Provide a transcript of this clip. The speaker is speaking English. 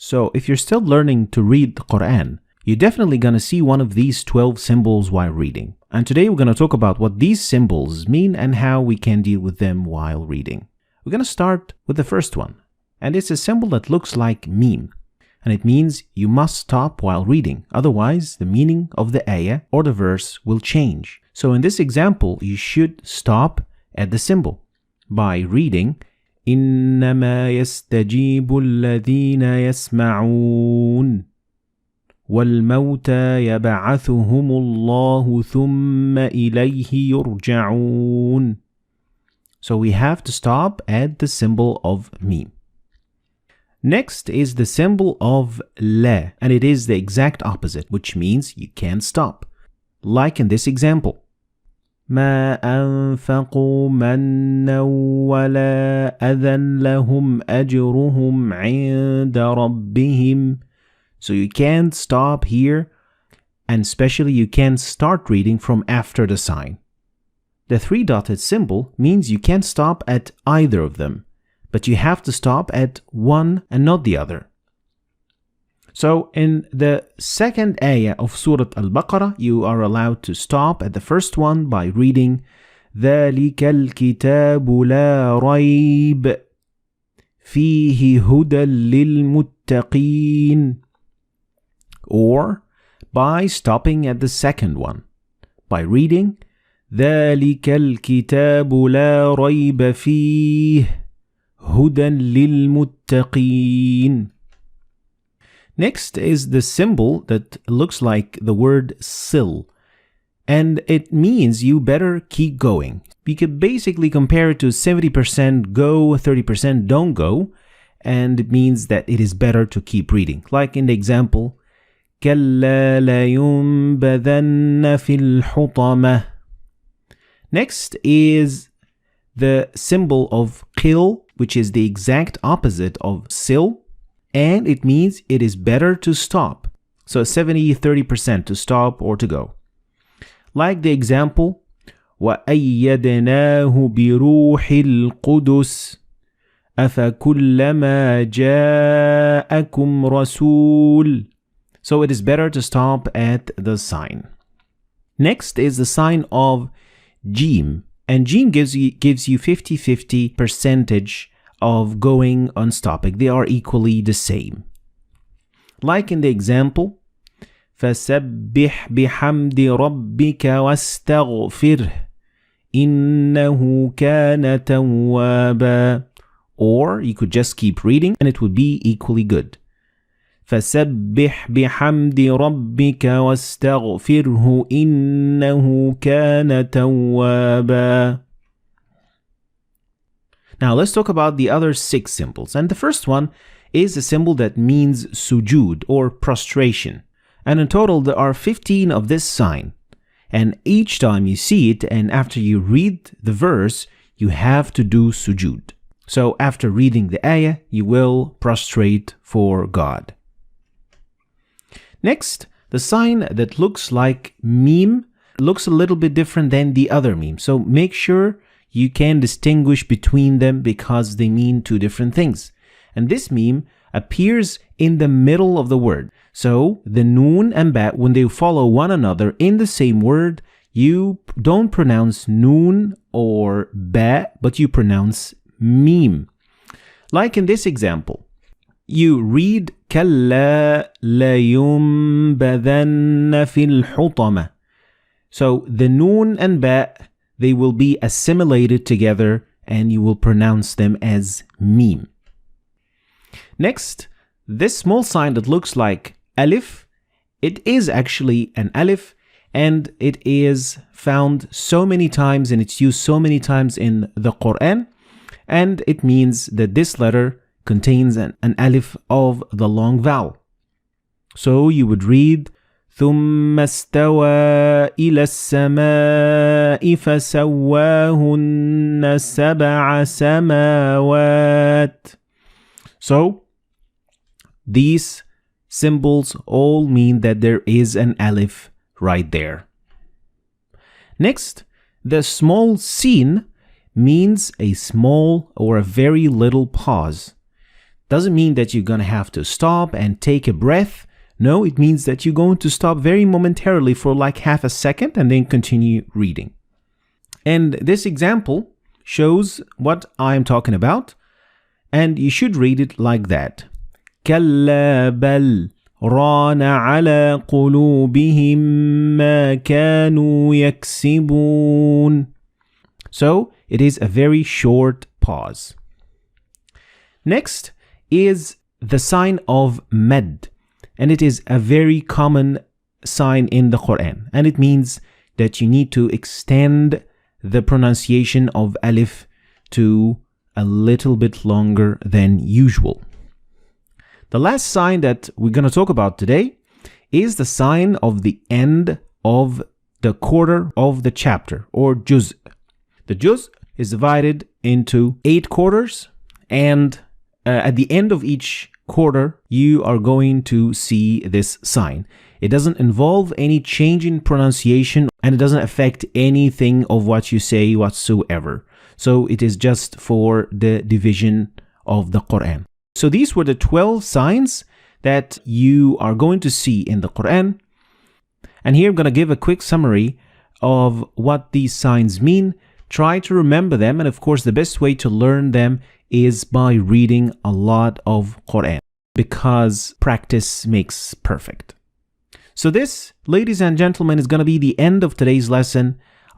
So if you're still learning to read the Quran, you're definitely going to see one of these 12 symbols while reading. And today we're going to talk about what these symbols mean and how we can deal with them while reading. We're going to start with the first one. And it's a symbol that looks like meme. And it means you must stop while reading. Otherwise, the meaning of the ayah or the verse will change. So in this example, you should stop at the symbol by reading إنما يستجيب الذين يسمعون والموتى يبعثهم الله ثم إليه يرجعون. So we have to stop at the symbol of meme. Next is the symbol of la, and it is the exact opposite, which means you can't stop. Like in this example. ما أنفقوا منا ولا أذى لهم أجرهم عند ربهم. So you can't stop here, and especially you can't start reading from after the sign. The three-dotted symbol means you can't stop at either of them, but you have to stop at one and not the other. So in the second ayah of Surah Al-Baqarah, you are allowed to stop at the first one by reading ذَلِكَ الْكِتَابُ لَا رَيْبَ فِيهِ هُدًى لِلْمُتَّقِينَ, or by stopping at the second one by reading ذَلِكَ الْكِتَابُ لَا رَيْبَ فِيهِ هُدًى لِلْمُتَّقِينَ. Next is the symbol that looks like the word sil, and it means you better keep going. We could basically compare it to 70% go, 30% don't go, and it means that it is better to keep reading. Like in the example, كَلَّا لَيُنبَذَنَّ فِي الْحُطَمَةِ. Next is the symbol of qil, which is the exact opposite of sil, and it means it is better to stop. So 70-30% to stop or to go. Like the example, وَأَيَّدْنَاهُ بِرُوحِ الْقُدُسِ أَفَكُلَّمَا جَاءَكُمْ رَسُولٌ. So it is better to stop at the sign. Next is the sign of Jim. And Jim gives you 50-50 percentage of going on stopping. They are equally the same. Like in the example, فَسَبِّحْ بِحَمْدِ رَبِّكَ وَاسْتَغْفِرْهِ إِنَّهُ كَانَ تَوَّابًا. Or you could just keep reading and it would be equally good. فَسَبِّحْ بِحَمْدِ رَبِّكَ وَاسْتَغْفِرْهُ إِنَّهُ كَانَ تَوَّابًا. Now let's talk about the other 6 symbols. And the first one is a symbol that means sujood or prostration. And in total there are 15 of this sign. And each time you see it and after you read the verse, you have to do sujood. So after reading the ayah, you will prostrate for God. Next, the sign that looks like meme looks a little bit different than the other meme. So make sure you can distinguish between them because they mean two different things. And this meme appears in the middle of the word. So the noon and ba, when they follow one another in the same word, you don't pronounce noon or ba, but you pronounce meme. Like in this example, you read كَلَّا لَيُنبَذَنَّ فِي الْحُطَمَةِ. So the noon and ba, they will be assimilated together and you will pronounce them as meme. Next, this small sign that looks like alif, it is actually an alif and it is found so many times and it's used so many times in the Quran, and it means that this letter contains an alif of the long vowel. So you would read ثم استوى إلى السماء فسواهن سبع سماوات. So these symbols all mean that there is an alif right there. Next, the small sin means a small or a very little pause. Doesn't mean that you're going to have to stop and take a breath. No, it means that you're going to stop very momentarily for like half a second and then continue reading. And this example shows what I'm talking about. And you should read it like that. كلا بل ران على قلوبهم ما كانوا يكسبون. So it is a very short pause. Next is the sign of mad, and it is a very common sign in the Quran, and it means that you need to extend the pronunciation of alif to a little bit longer than usual. The last sign that we're going to talk about today is the sign of the end of the quarter of the chapter, or juz. The juz is divided into 8 quarters, and at the end of each quarter, you are going to see this sign. It doesn't involve any change in pronunciation, and it doesn't affect anything of what you say whatsoever. So it is just for the division of the Quran. So these were the 12 signs that you are going to see in the Quran. And here I'm going to give a quick summary of what these signs mean. Try to remember them, and of course the best way to learn them is by reading a lot of Quran, because practice makes perfect. So this, ladies and gentlemen, is going to be the end of today's lesson.